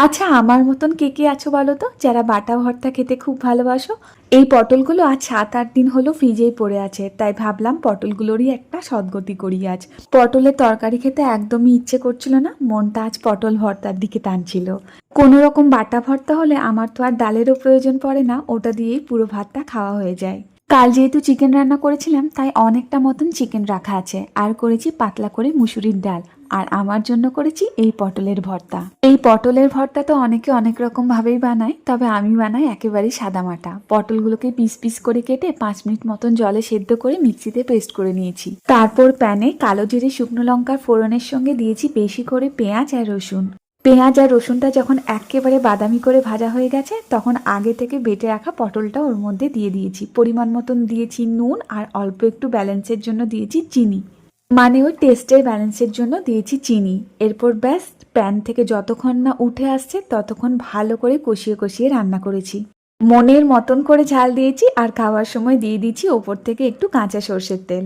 আচ্ছা, আমার মতন কে কে আছো বলো তো, যারা বাটা ভর্তা খেতে খুব ভালোবাসো? এই পটলগুলো আজ 7-8 দিন হলো ফ্রিজেই পড়ে আছে, তাই ভাবলাম পটলগুলোরই একটা সদ্গতি করি আজ। পটলের তরকারি খেতে একদমই ইচ্ছে করছিল না, মনটা আজ পটল ভর্তার দিকে টানছিল। কোনো রকম বাটা ভর্তা হলে আমার তো আর ডালেরও প্রয়োজন পড়ে না, ওটা দিয়েই পুরো ভাতটা খাওয়া হয়ে যায়। কাল যেহেতু চিকেন রান্না করেছিলাম, তাই অনেকটা মতন চিকেন রাখা আছে, আর করেছি পাতলা করে মুসুরির ডাল। আর আমার জন্য করেছি এই পটলের ভর্তা। এই পটলের ভর্তা তো অনেকে অনেক রকম ভাবেই বানায়, তবে আমি বানাই একেবারেই সাদামাটা। পটলগুলোকে পিস পিস করে কেটে 5 মিনিট মতন জলে সেদ্ধ করে মিক্সিতে পেস্ট করে নিয়েছি। তারপর প্যানে কালো জিরে শুকনো লঙ্কার ফোড়নের সঙ্গে দিয়েছি বেশি করে পেঁয়াজ আর রসুন। পেঁয়াজ আর রসুনটা যখন একেবারে বাদামি করে ভাজা হয়ে গেছে, তখন আগে থেকে বেটে রাখা পটলটা ওর মধ্যে দিয়ে দিয়েছি। পরিমাণ মতন দিয়েছি নুন, আর অল্প একটু ব্যালেন্সের জন্য দিয়েছি চিনি। মানে ওই টেস্টের ব্যালেন্সের জন্য দিয়েছি চিনি। এরপর ব্যাস, প্যান থেকে যতক্ষণ না উঠে আসছে ততক্ষণ ভালো করে কষিয়ে কষিয়ে রান্না করেছি। মনের মতন করে ঝাল দিয়েছি, আর খাওয়ার সময় দিয়ে দিয়েছি ওপর থেকে একটু কাঁচা সর্ষের তেল।